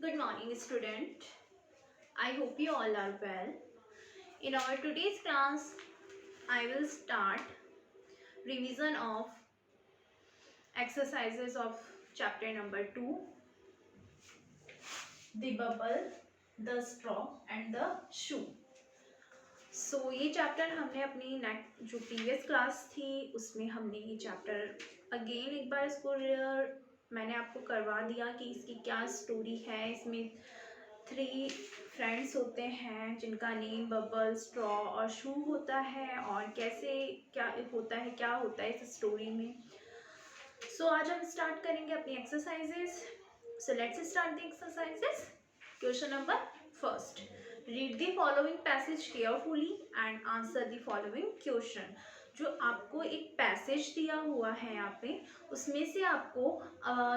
Good morning, student. I hope you all are well. In our today's class, I will start revision of exercises of chapter number 2, the bubble, the straw and the shoe. So ये chapter हमने अपनी जो previous class थी उसमें हमने ये chapter again एक बार इसको मैंने आपको करवा दिया कि इसकी क्या स्टोरी है। इसमें 3 फ्रेंड्स होते हैं जिनका नेम बबल, स्ट्रॉ और शू होता है और कैसे क्या होता है इस स्टोरी में। सो आज हम स्टार्ट करेंगे अपनी exercises. So let's start the exercises. Question number first, read the following passage carefully and answer the following question. जो आपको एक पैसेज दिया हुआ है यहाँ पे, उसमें से आपको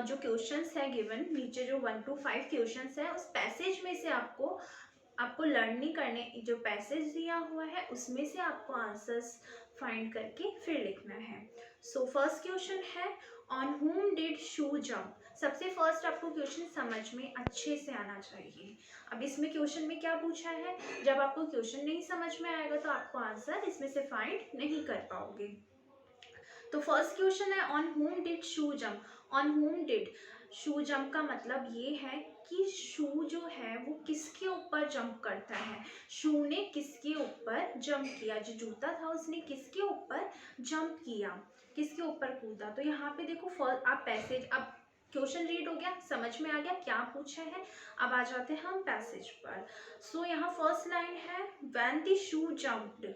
जो क्वेश्चंस है गिवन नीचे जो 1 to 5 क्वेश्चंस है उस पैसेज में से आपको लर्निंग करने जो पैसेज दिया हुआ है उसमें से आपको आंसर्स फाइंड करके फिर लिखना है। सो फर्स्ट क्वेश्चन है ऑन हुम डिड शू जंप। सबसे फर्स्ट आपको क्वेश्चन समझ में अच्छे से आना चाहिए। अब इसमें क्वेश्चन में क्या पूछा है, जब आपको क्वेश्चन नहीं समझ में आएगा तो आपको आंसर इसमें से फाइंड नहीं कर पाओगे। तो फर्स्ट क्वेश्चन है ऑन हुम डिड शू जंप। ऑन हुम डिड शू जंप का मतलब ये है कि शू जो है वो किसके ऊपर जंप करता है। शू ने किसके ऊपर जंप किया, जो जूता था उसने किसके ऊपर जंप किया, किसके ऊपर कूदा। तो यहाँ पे देखो फर्स्ट आप पैसेज, अब क्वेश्चन रीड हो गया, समझ में आ गया क्या पूछा है। अब आ जाते हैं हम पैसेज पर। सो यहाँ फर्स्ट लाइन है when the shoe jumped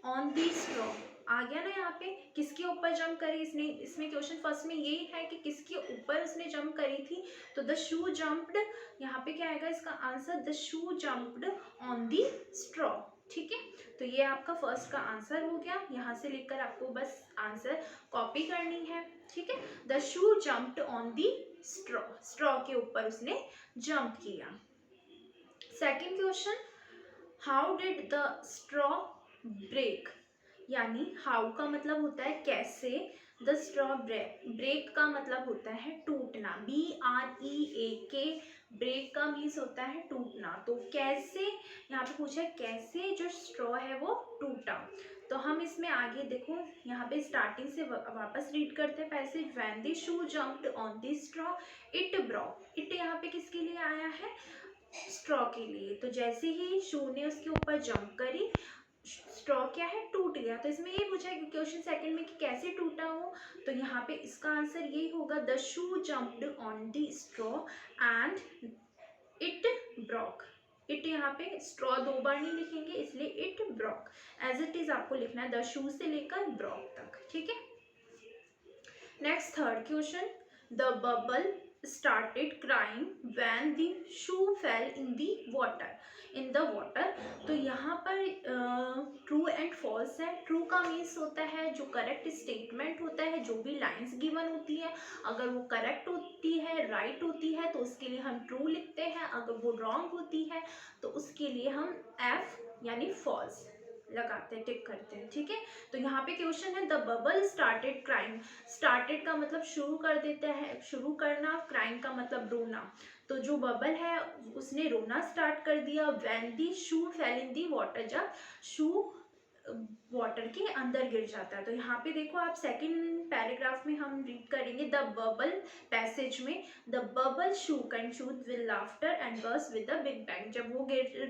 on the straw. आ गया ना यहाँ पे किसके ऊपर जंप करी इसने। इसमें क्वेश्चन फर्स्ट में यही है कि किसके ऊपर उसने जंप करी थी। तो द शू जंप्ड, यहाँ पे क्या आएगा इसका answer, the shoe jumped on the straw. ठीक है, तो ये आपका फर्स्ट का आंसर हो गया। यहाँ से लेकर आपको बस आंसर कॉपी करनी है। ठीक है, the shoe jumped on the straw, straw के ऊपर उसने जंप किया। Second question, how did the straw break. यानी हाउ का मतलब होता है कैसे, द स्ट्रॉ ब्रेक, ब्रेक का मतलब होता है टूटना, BREAK, ब्रेक का मीन्स होता है टूटना। तो कैसे यहाँ पे पूछा है कैसे जो स्ट्रॉ है वो टूटा। तो हम इसमें आगे देखो यहाँ पे स्टार्टिंग से वापस रीड करते हैं passage. When the shoe jumped on the straw it broke. It यहाँ पे किसके लिए आया है, स्ट्रॉ के लिए। तो जैसे ही शू ने उसके ऊपर जंप करी, स्ट्रॉ क्या है, टूट गया। तो इसमें ये पूछा है क्वेश्चन सेकंड में कि कैसे टूटा हो। तो यहाँ पे इसका आंसर यही होगा, the shoe jumped on the straw and it broke. It यहाँ पे स्ट्रॉ 2 बार नहीं लिखेंगे इसलिए it broke, as it is आपको लिखना है द शू से लेकर ब्रोक तक। ठीक है, next third question, the bubble started crying when the shoe fell in the water, in the water। तो यहाँ पर ट्रू एंड फॉल्स है। ट्रू का मीन्स होता है जो करेक्ट स्टेटमेंट होता है, जो भी लाइंस गिवन होती है अगर वो करेक्ट होती है, राइट होती है तो उसके लिए हम ट्रू लिखते हैं, अगर वो रॉन्ग होती है तो उसके लिए हम F यानी फॉल्स लगाते हैं, टिक करते हैं। ठीक है, तो यहाँ पे क्वेश्चन है the bubble started crying. Started का मतलब शुरू कर देता है, शुरू करना, क्राइंग का मतलब रोना। तो जो बबल है उसने रोना स्टार्ट कर दिया when the shoe fail in the water, जब शू वाटर के अंदर गिर जाता है। तो यहाँ पे देखो आप सेकंड पैराग्राफ में हम रीड करेंगे द बबल पैसेज में, the bubble shook and shoot with laughter and burst with the big bang. जब वो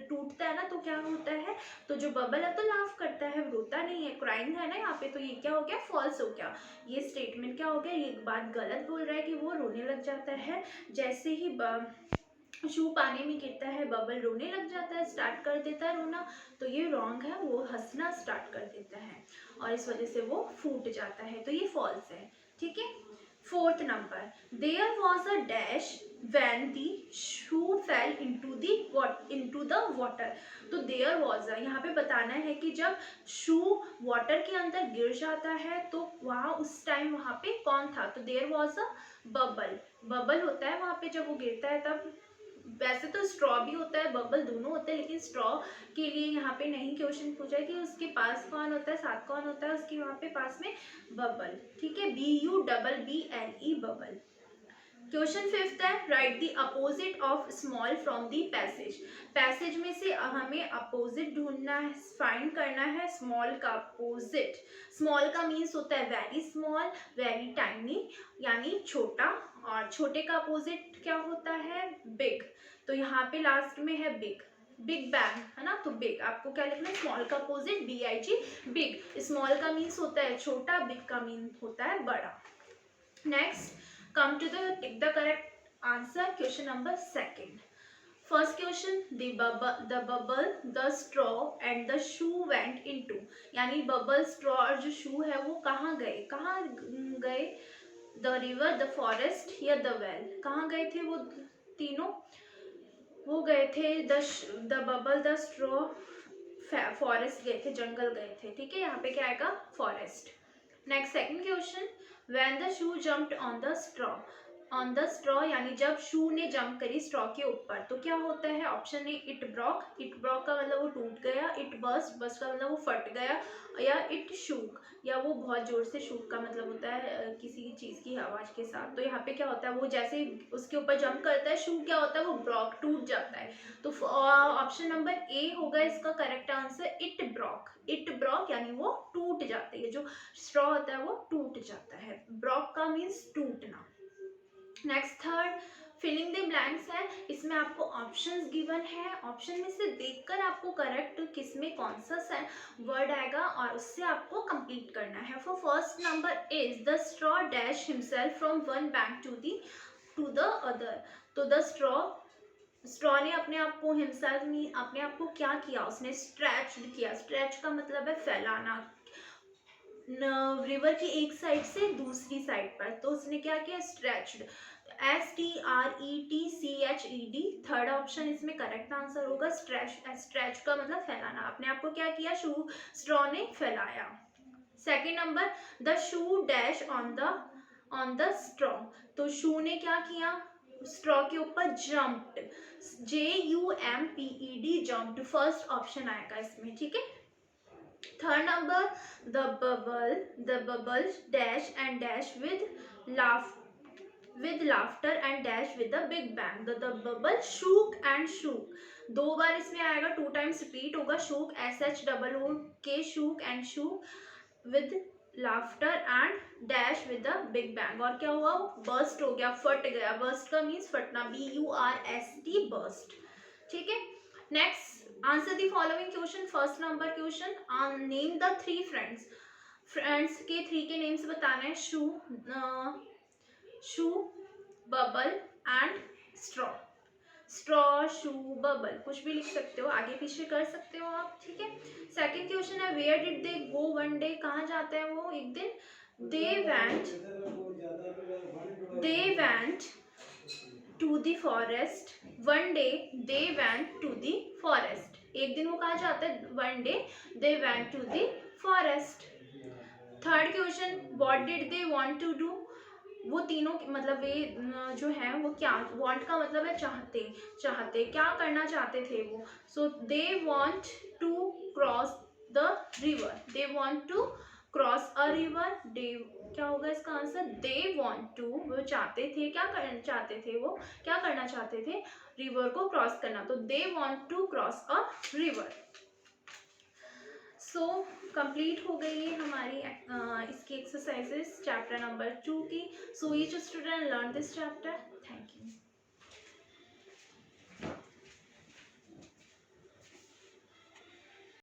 टूटता है ना तो क्या होता है, तो जो बबल है तो लाफ करता है, रोता नहीं है, क्राइंग है ना यहाँ पे। तो ये क्या हो गया, फॉल्स हो गया। ये स्टेटमेंट क्या हो गया, ये बात गलत बोल रहा है कि वो रोने लग जाता है। जैसे ही शू पानी में गिरता है बबल रोने लग जाता है, स्टार्ट कर देता है रोना। तो ये रॉन्ग है, वो हंसना स्टार्ट कर देता है और इस वजह से वो फूट जाता है। तो ये फॉल्स है। ठीक है, fourth number, there was a dash when the shoe fell into the water. तो देयर वॉज अ, यहाँ पे बताना है कि जब शू वाटर के अंदर गिर जाता है तो वहाँ उस टाइम वहाँ पे कौन था। तो there was a bubble, bubble होता है वहाँ पे जब वो गिरता है तब। वैसे तो स्ट्रॉ भी होता है, बबल दोनों होते हैं, लेकिन स्ट्रॉ के लिए यहाँ पे नहीं क्वेश्चन पूछा है कि उसके पास कौन होता है, साथ कौन होता है उसके वहाँ पे पास में, बबल। ठीक है, BUBBLE बबल। क्वेश्चन फिफ्थ है, right the opposite of small from the passage. Passage में से हमें अपोजिट ढूंढना है, फाइंड करना है स्मॉल का अपोजिट। स्मॉल का मीन्स होता है वेरी स्मॉल, वेरी टाइनी, यानी छोटा, और छोटे का अपोजिट क्या होता है, बिग। तो यहाँ पे लास्ट में है बिग, बिग बैंग है ना, तो बिग आपको क्या लिखना है, स्मॉल का अपोजिट BIG, बिग। स्मॉल का मीन्स होता है छोटा, बिग का मीन्स होता है बड़ा। Next come to the tick the correct answer. Question number second. First question, the bubble, the straw and the shoe went into, यानी bubble, straw और जो shoe है वो कहाँ गए, the river, the forest या the well, कहाँ गए थे वो तीनों, वो गए थे the bubble, the straw, forest गए थे, जंगल गए थे, ठीक है, यहाँ पे क्या आएगा, forest. Next second question, when the shoe jumped on the straw, यानी जब शू ने जंप करी स्ट्रॉ के ऊपर तो क्या होता है, ऑप्शन ए इट ब्रॉक का मतलब वो टूट गया, इट बस्ट का मतलब वो फट गया, या इट शूक, या वो बहुत जोर से, शूक का मतलब होता है किसी चीज़ की आवाज़ के साथ। तो यहाँ पे क्या होता है, वो जैसे उसके ऊपर जंप करता है, शू क्या होता है, वो ब्रॉक, टूट जाता है। तो ऑप्शन नंबर ए होगा इसका करेक्ट आंसर, इट ब्रॉक यानी वो टूट जाती है, जो स्ट्रॉ होता है वो टूट जाता है, ब्रॉक का मीन्स टूटना। Next third, filling the blanks है, इसमें आपको ऑप्शंस गिवन है, ऑप्शन में से देखकर आपको करेक्ट किस में कौन सा वर्ड आएगा और उससे आपको कंप्लीट करना है। For first number is the straw dash himself from one bank to the other. तो द स्ट्रॉ ने अपने आप को, हिमसेल्फ में अपने आप को क्या किया, उसने स्ट्रेच किया, स्ट्रेच का मतलब है फैलाना, रिवर की एक साइड से दूसरी साइड पर, तो उसने क्या किया, स्ट्रेच्ड, STRETCHED, थर्ड ऑप्शन इसमें करेक्ट आंसर होगा, स्ट्रेच का मतलब फैलाना, अपने आप को क्या किया, स्ट्रॉ ने फैलाया। Second number, the shoe dash on the straw, तो शू ने क्या किया, स्ट्रॉ के ऊपर jumped, JUMPED, jumped, first option आएगा इसमें, ठीक है। Third number, the bubble dash and dash with laughter and dash with a big bang, the bubble shook and shook, दो बार इसमें आएगा, टू टाइम्स रिपीट होगा, shook SHOOK, shook and shook with laughter and dash with a big bang, और क्या हुआ, burst हो गया, फट गया, burst का मीन्स फटना, BURST, burst, ठीक है। Next, answer the following question. First number question, name the three friends के थ्री के नेम्स बताना है, shoe, bubble and straw. Shoe, bubble, कुछ भी लिख सकते हो, आगे पीछे कर सकते हो आप, ठीक है। सेकंड क्वेश्चन है, where did they go one day, कहाँ जाते हैं वो एक दिन, they went to the forest, one day they went to the forest, एक दिन वो कहाँ जाते हैं, one day they went to the forest. Third question, what did they want to do, वो तीनों मतलब वे जो है वो क्या, वांट का मतलब है चाहते क्या करना चाहते थे वो, so they want to cross the river, they want to cross a river, they क्या होगा इसका आंसर, दे वांट टू, वो चाहते थे, क्या करना चाहते थे, वो क्या करना चाहते थे, रिवर को क्रॉस करना, तो they want to cross a river. So complete हो गई है हमारी इसकी एक्सरसाइजेस चैप्टर नंबर 2 की। So each student learn this chapter. Thank you.